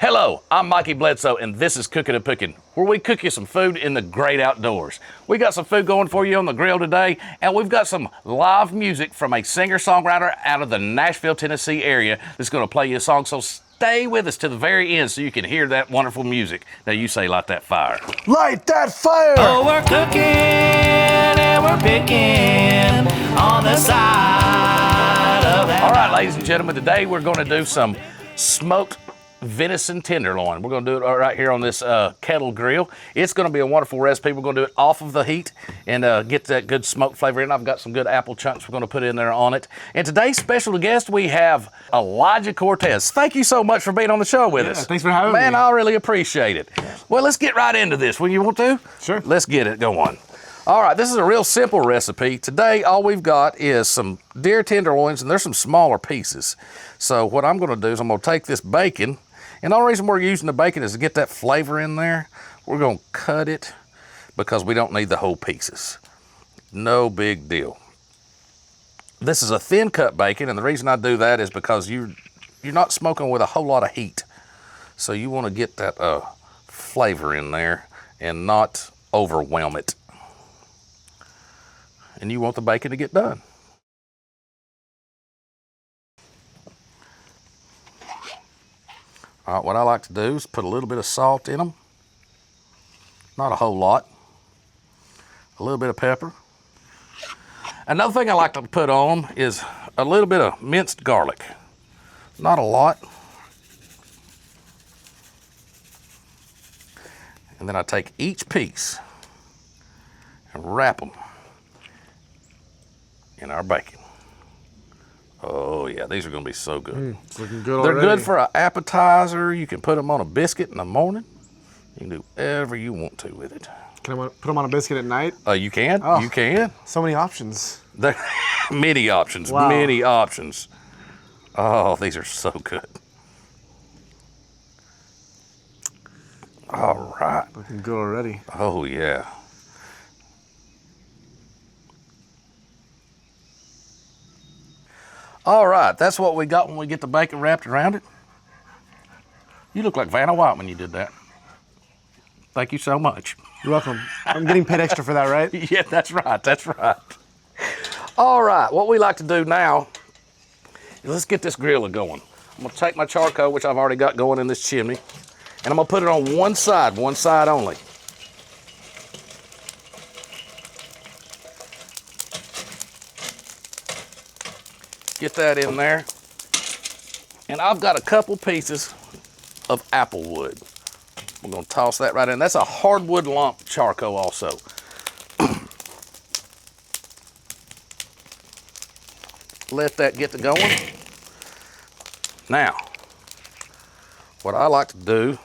Hello, I'm Mikey Bledsoe, and this is Cookin'&Pickin, where we cook you some food in the great outdoors. We got some food going for you on the grill today, and we've got some live music from a singer-songwriter out of the Nashville, Tennessee area that's going to play you a song, so stay with us to the very end so you can hear that wonderful music. Now you say, light that fire. Light that fire! Oh, we're cooking and we're picking on the side of that. All right, ladies and gentlemen, today we're going to do some smoked venison tenderloin. We're going to do it right here on this kettle grill. It's going to be a wonderful recipe. We're going to do it off of the heat and get that good smoke flavor in. I've got some good apple chunks we're going to put in there on it. And today's special guest, we have Elijah Cortez. Thank you so much for being on the show with us. Thanks for having me. Man, I really appreciate it. Well, let's get right into this. Will you want to? Sure. Let's get it going. All right, this is a real simple recipe. Today, all we've got is some deer tenderloins, and there's some smaller pieces. So what I'm going to do is I'm going to take this bacon, and the only reason we're using the bacon is to get that flavor in there. We're going to cut it because we don't need the whole pieces. No big deal. This is a thin cut bacon, and the reason I do that is because you're not smoking with a whole lot of heat. So you want to get that flavor in there and not overwhelm it. And you want the bacon to get done. All right, what I like to do is put a little bit of salt in them. Not a whole lot. A little bit of pepper. Another thing I like to put on is a little bit of minced garlic. Not a lot. And then I take each piece and wrap them in our bacon. Oh yeah, these are gonna be so good. It's looking good already. They're good for an appetizer. You can put them on a biscuit in the morning. You can do whatever you want to with it. Can I put them on a biscuit at night? You can, Oh. you can. So many options. There many options, Wow. many options. Oh, these are so good. All right. Looking good already. Oh yeah. All right, that's what we got when we get the bacon wrapped around it. You look like Vanna White when you did that. Thank you so much. You're welcome. I'm getting paid extra for that, right? Yeah, that's right, that's right. All right, what we like to do now is let's get this grill going. I'm gonna take my charcoal, which I've already got going in this chimney, and I'm gonna put it on one side only. Get that in there. And I've got a couple pieces of apple wood. We're gonna toss that right in. That's a hardwood lump charcoal also. Let that get to going. Now, what I like to do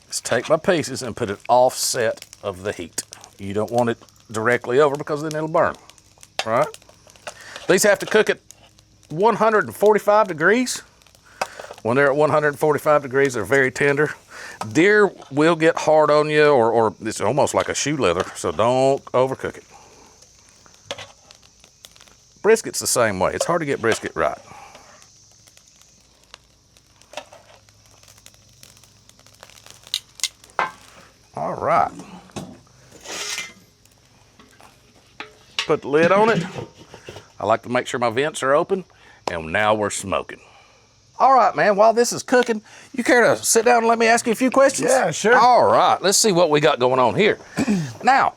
is take my pieces and put it offset of the heat. You don't want it directly over because then it'll burn, right? These have to cook at 145 degrees. When they're at 145 degrees, they're very tender. Deer will get hard on you, or it's almost like a shoe leather, so don't overcook it. Brisket's the same way. It's hard to get brisket right. All right. Put the lid on it. I like to make sure my vents are open, and now we're smoking. All right, man, while this is cooking, you care to sit down and let me ask you a few questions? Yeah, sure. All right, let's see what we got going on here. Now,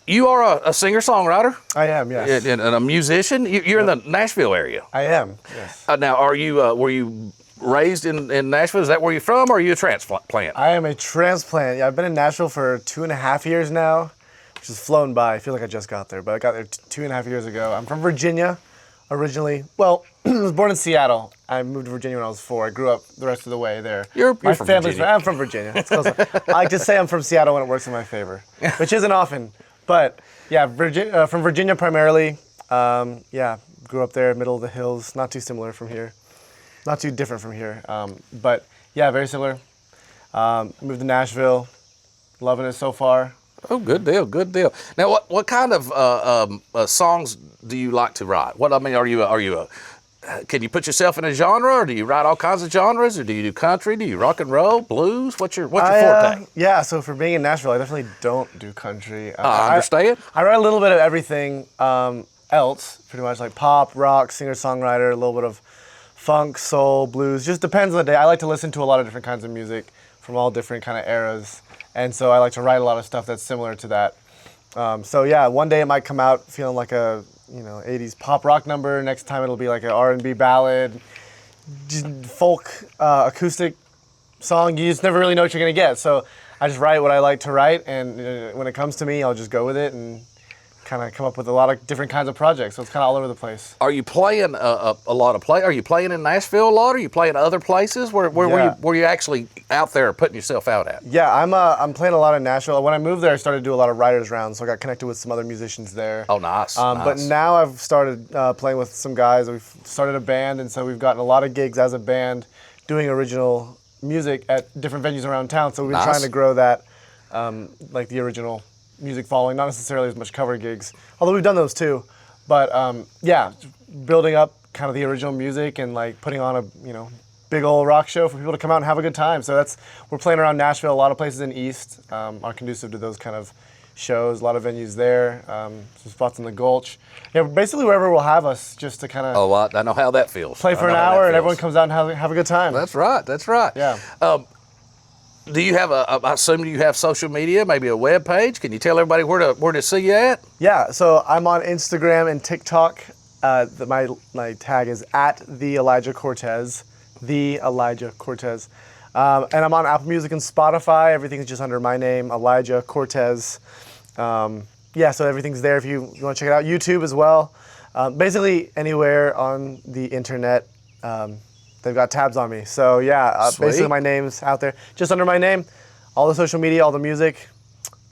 you are a singer-songwriter? I am, yes. And a musician? You're in the Nashville area? I am, yes. Now, were you raised in Nashville? Is that where you're from, or are you a transplant? I am a transplant. Yeah, I've been in Nashville for 2.5 years now, which has flown by. I feel like I just got there, but I got there 2.5 years ago. I'm from Virginia originally. Well, I was born in Seattle. I moved to Virginia when I was 4. I grew up the rest of the way there. You're from Virginia. I'm from Virginia. It's close. I like to say I'm from Seattle when it works in my favor, which isn't often. But yeah, from Virginia primarily. Yeah, grew up there, middle of the hills. Not too similar from here. Not too different from here. But yeah, very similar. Moved to Nashville. Loving it so far. Oh, good deal, good deal. Now, what kind of songs do you like to write? What I mean, are you a can you put yourself in a genre, or do you write all kinds of genres, or do you do country? Do you rock and roll, blues? What's your forte? Yeah, so for being in Nashville, I definitely don't do country. I understand. I write a little bit of everything else, pretty much like pop, rock, singer-songwriter, a little bit of funk, soul, blues. Just depends on the day. I like to listen to a lot of different kinds of music from all different kind of eras, and so I like to write a lot of stuff that's similar to that. So yeah, one day it might come out feeling like a 80s pop rock number. Next time it'll be like an R&B ballad, folk, acoustic song. You just never really know what you're gonna get. So I just write what I like to write, and when it comes to me, I'll just go with it and kind of come up with a lot of different kinds of projects. So it's kind of all over the place. Are you playing a lot of Are you playing in Nashville a lot? Are you playing other places? Where were you actually out there putting yourself out at? Yeah, I'm playing a lot in Nashville. When I moved there, I started to do a lot of writers rounds, so I got connected with some other musicians there. Oh, nice. But now I've started playing with some guys. We've started a band, and so we've gotten a lot of gigs as a band doing original music at different venues around town. So we've been trying to grow that, like the original music following, not necessarily as much cover gigs, although we've done those too. But yeah, building up kind of the original music and like putting on a big old rock show for people to come out and have a good time. So we're playing around Nashville. A lot of places in East are conducive to those kind of shows. A lot of venues there, some spots in the Gulch. Yeah, basically wherever will have us, just to kind of I know how that feels. Play for an hour and everyone comes out and have a good time. That's right. Yeah. Do you have I assume you have social media, maybe a web page? Can you tell everybody where to see you at? Yeah, so I'm on Instagram and TikTok. My tag is at the Elijah Cortez, the Elijah Cortez. And I'm on Apple Music and Spotify. Everything's just under my name, Elijah Cortez. Yeah, so everything's there if you want to check it out. YouTube as well. Basically anywhere on the internet. They've got tabs on me. So yeah, basically my name's out there. Just under my name, all the social media, all the music.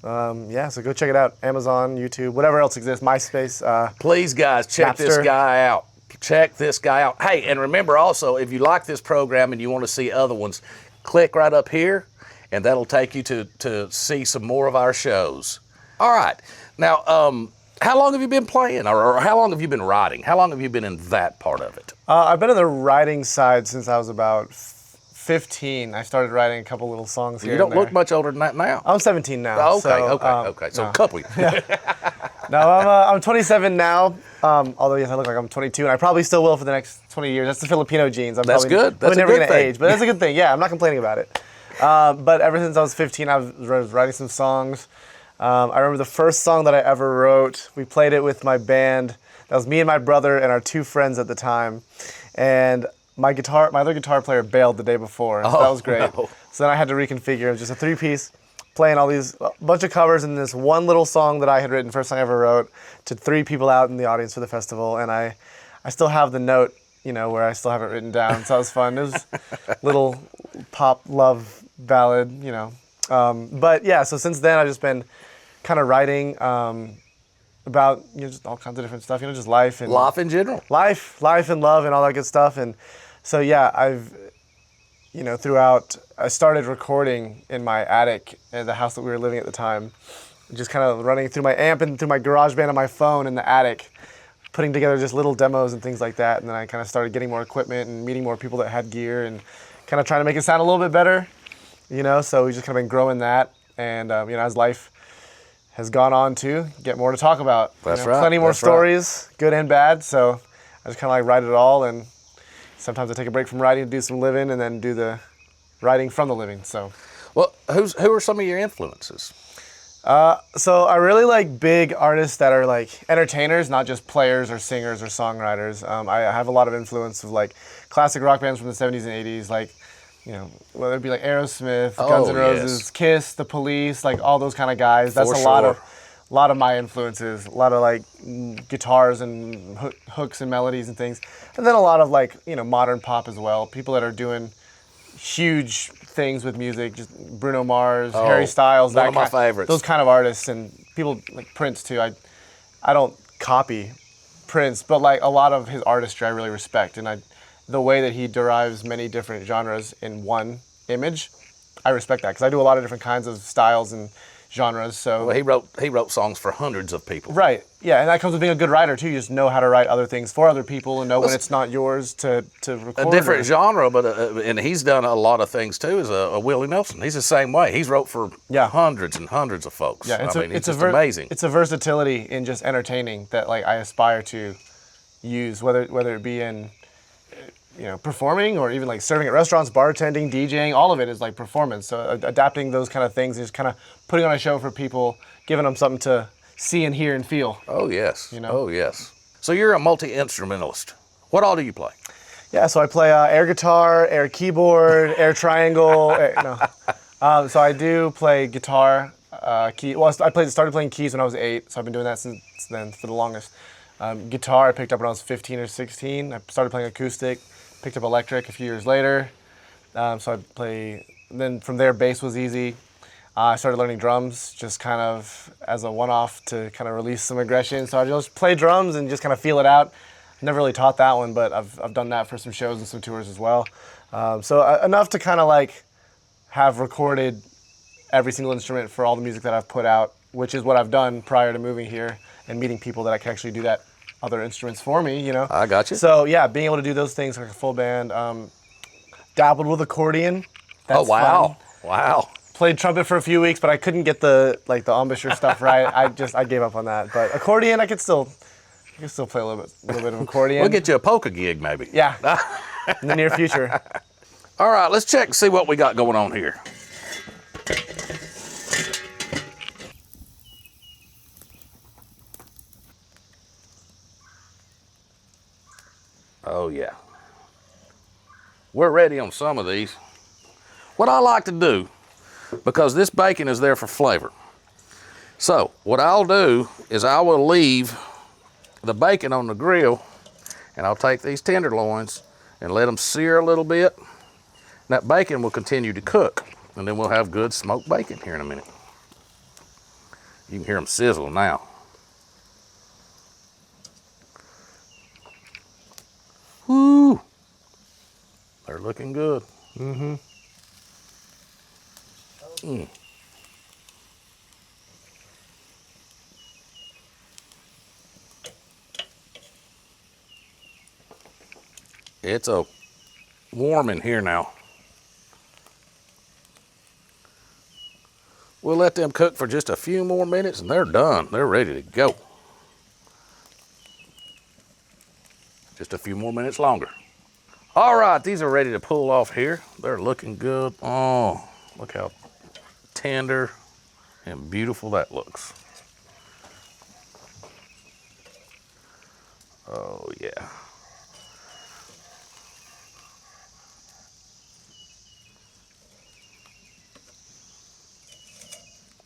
Yeah, so go check it out. Amazon, YouTube, whatever else exists, MySpace. Please, guys, check this guy out. Check this guy out. Hey, and remember also, if you like this program and you want to see other ones, click right up here, and that'll take you to see some more of our shows. All right. Now, how long have you been playing, or how long have you been writing? How long have you been in that part of it? I've been on the writing side since I was about 15. I started writing a couple little songs here. You don't look much older than that now. I'm 17 now. Oh, okay. So a couple. No, I'm 27 now. Although yes, I look like I'm 22, and I probably still will for the next 20 years. That's the Filipino genes. That's good. That's never going to age, but that's a good thing. Yeah, I'm not complaining about it. But ever since I was 15, I was writing some songs. I remember the first song that I ever wrote. We played it with my band. That was me and my brother and our two friends at the time. And my other guitar player bailed the day before. So that was great. No. So then I had to reconfigure. It was just a three-piece, playing all these bunch of covers and this one little song that I had written, first song I ever wrote, to 3 people out in the audience for the festival. And I still have the note, where I still have it written down. So that was fun. It was a little pop love ballad, But yeah, so since then I've just been kind of writing about just all kinds of different stuff, just life and life in general, life and love and all that good stuff. And so yeah, I've throughout, I started recording in my attic at the house that we were living at the time, just kind of running through my amp and through my GarageBand on my phone in the attic, putting together just little demos and things like that. And then I kind of started getting more equipment and meeting more people that had gear and kind of trying to make it sound a little bit better, so we just kind of been growing that. And as life has gone on to get more to talk about. That's right. Plenty more stories, good and bad. So I just kind of write it all, and sometimes I take a break from writing to do some living, and then do the writing from the living. So, well, who are some of your influences? So I really like big artists that are like entertainers, not just players or singers or songwriters. I have a lot of influence of like classic rock bands from the 70s and 80s, like whether it be like Aerosmith, Guns N' Roses, Kiss, The Police, like all those kind of guys. That's a lot of my influences. A lot of like guitars and hooks and melodies and things, and then a lot of like modern pop as well. People that are doing huge things with music, just Bruno Mars, Harry Styles, one of my favorites. Those kind of artists, and people like Prince too. I don't copy Prince, but like a lot of his artistry I really respect, and the way that he derives many different genres in one image, I respect that, because I do a lot of different kinds of styles and genres. So Well, he wrote songs for hundreds of people. right, yeah, and that comes with being a good writer too. You just know how to write other things for other people and know when it's not yours to record. A different genre, but and he's done a lot of things too. Is a Willie Nelson. He's the same way. He's wrote for hundreds and hundreds of folks. Yeah, it's just amazing. It's a versatility in just entertaining that like I aspire to use, whether it be in performing or even like serving at restaurants, bartending, DJing. All of it is like performance. So adapting those kind of things is kind of putting on a show for people, giving them something to see and hear and feel. Oh yes. Oh yes. So you're a multi-instrumentalist. What all do you play? Yeah, so I play air guitar, air keyboard, air triangle. So I do play guitar, key. Well, I started playing keys when I was 8, so I've been doing that since then for the longest. Guitar I picked up when I was 15 or 16. I started playing acoustic, picked up electric a few years later. So I play. Then from there, bass was easy. I started learning drums just kind of as a one-off to kind of release some aggression. So I just play drums and just kind of feel it out. Never really taught that one, but I've done that for some shows and some tours as well. So enough to kind of like have recorded every single instrument for all the music that I've put out, which is what I've done prior to moving here and meeting people that I can actually do that other instruments for me, I got you. So yeah, being able to do those things like a full band. Dabbled with accordion. That's wow. fun. Wow. Played trumpet for a few weeks, but I couldn't get the embouchure stuff right. I gave up on that. But accordion, I could still play a little bit of accordion. We'll get you a polka gig maybe. Yeah, in the near future. All right, let's check and see what we got going on here. Oh yeah. We're ready on some of these. What I like to do, because this bacon is there for flavor. So what I'll do is I will leave the bacon on the grill and I'll take these tenderloins and let them sear a little bit. And that bacon will continue to cook and then we'll have good smoked bacon here in a minute. You can hear them sizzle now. Woo! They're looking good. Mm-hmm. Mm. It's warm in here now. We'll let them cook for just a few more minutes and they're done. They're ready to go. Just a few more minutes longer. All right, these are ready to pull off here. They're looking good. Oh, look how tender and beautiful that looks. Oh, yeah.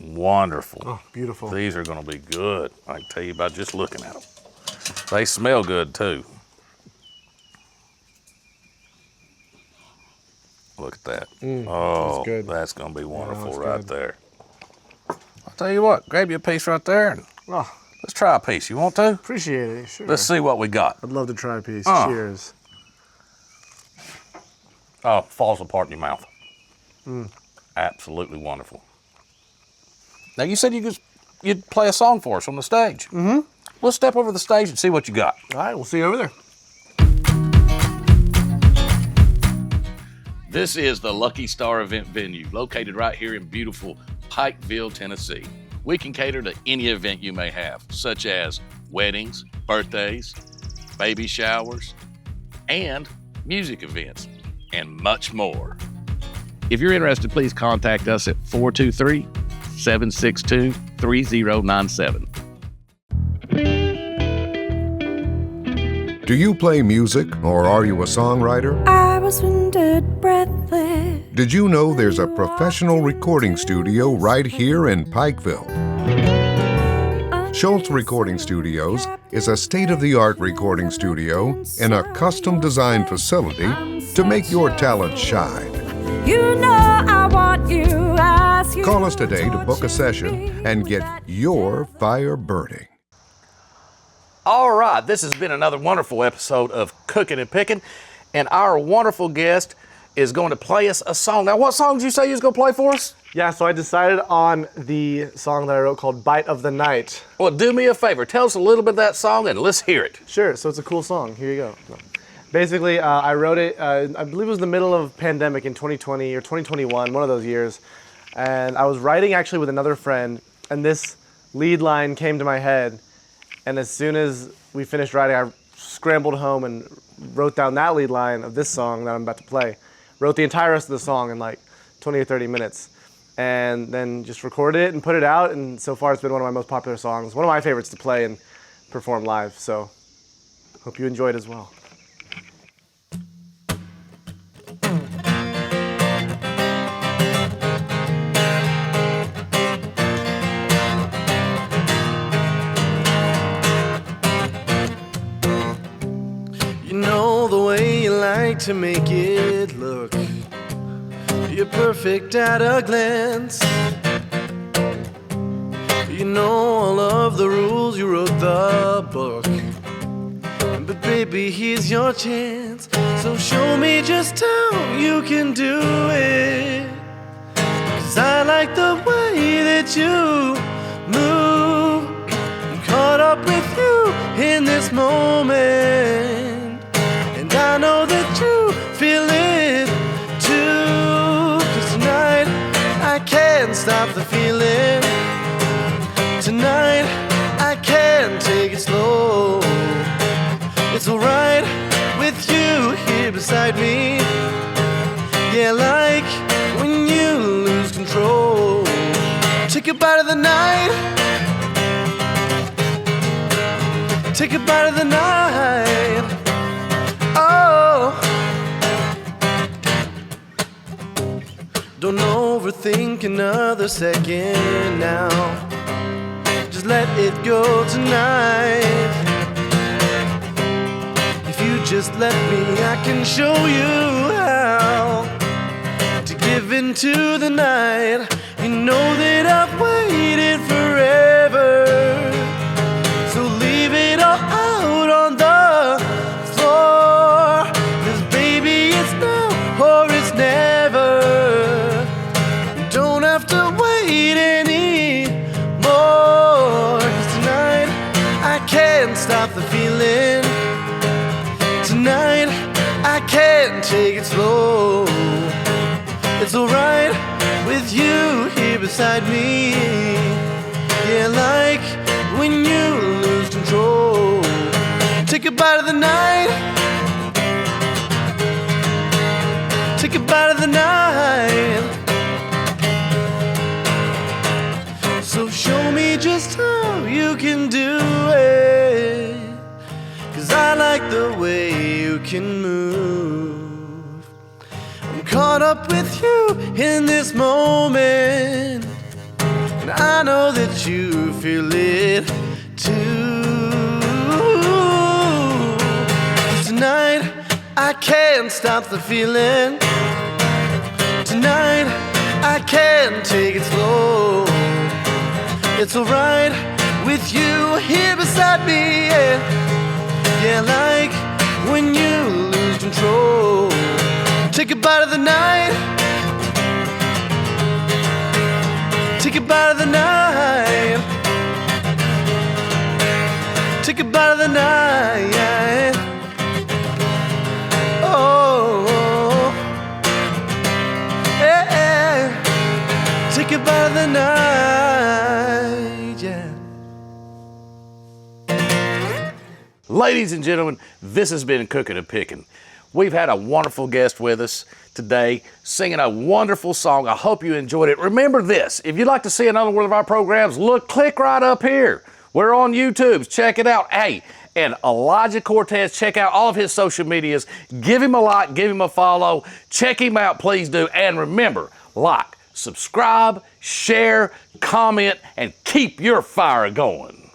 Wonderful. Oh, beautiful. These are going to be good. I can tell you about just looking at them. They smell good, too. Look at that. Oh, that's good. That's going to be wonderful right there. I'll tell you what, grab you a piece right there and let's try a piece. You want to? Appreciate it, sure. Let's see what we got. I'd love to try a piece. Cheers. Oh, falls apart in your mouth. Absolutely wonderful. Now, you said you'd play a song for us on the stage. Mm-hmm. Let's step over the stage and see what you got. All right, we'll see you over there. This is the Lucky Starr Event Venue, located right here in beautiful Pikeville, Tennessee. We can cater to any event you may have, such as weddings, birthdays, baby showers, and music events, and much more. If you're interested, please contact us at 423-762-3097. Do you play music or are you a songwriter? I was winded, breathless. Did you know there's a professional recording studio right here in Pikeville? Schultz Recording Studios is a state-of-the-art recording studio in a custom-designed facility to make your talent shine. You know I want you. Ask you. Call us today to book a session and get your fire burning. All right, this has been another wonderful episode of Cookin' and Pickin', and our wonderful guest is going to play us a song. Now, what song did you say you was going to play for us? Yeah, so I decided on the song that I wrote called Bite of the Night. Well, do me a favor. Tell us a little bit of that song and let's hear it. Sure, so it's a cool song. Here you go. Basically, I wrote it, I believe it was the middle of pandemic in 2020 or 2021, one of those years. And I was writing actually with another friend, and this lead line came to my head. And as soon as we finished writing, I scrambled home and wrote down that lead line of this song that I'm about to play. Wrote the entire rest of the song in like 20 or 30 minutes. And then just recorded it and put it out, and so far it's been one of my most popular songs, one of my favorites to play and perform live, so hope you enjoy it as well. You know the way you like to make it look. You're perfect at a glance. You know all of the rules, you wrote the book. But baby, here's your chance. So show me just how you can do it. 'Cause I like the way that you move. I'm caught up with you in this moment. And I know that you feel it too. I can't stop the feeling. Tonight, I can't take it slow. It's alright with you here beside me. Yeah, like when you lose control. Take a bite of the night. Take a bite of the night. Oh. Don't overthink another second now. Just let it go tonight. If you just let me, I can show you how to give into the night. You know that I've waited forever. So leave it all out on the floor. 'Cause baby, it's now or it's never. Don't have to wait anymore. 'Cause tonight I can't stop the feeling. Tonight I can't take it slow. It's alright with you here beside me. Yeah, like when you lose control. Take a bite of the night. Take a bite of the night. So show me just how you can do it. 'Cause I like the way you can move. I'm caught up with you in this moment. And I know that you feel it too. 'Cause tonight I can't stop the feeling. Tonight I can't take it slow. It's alright with you here beside me, yeah. Yeah, like when you lose control. Take a bite of the night. Take a bite of the night. Take a bite of the night. Oh, yeah. Take a bite of the night, yeah. Ladies and gentlemen, this has been Cookin'&Pickin. We've had a wonderful guest with us today singing a wonderful song. I hope you enjoyed it. Remember this, if you'd like to see another one of our programs, click right up here. We're on YouTube. Check it out. Hey, and Elijah Cortez, check out all of his social medias. Give him a like, give him a follow. Check him out, please do. And remember, like, subscribe, share, comment, and keep your fire going.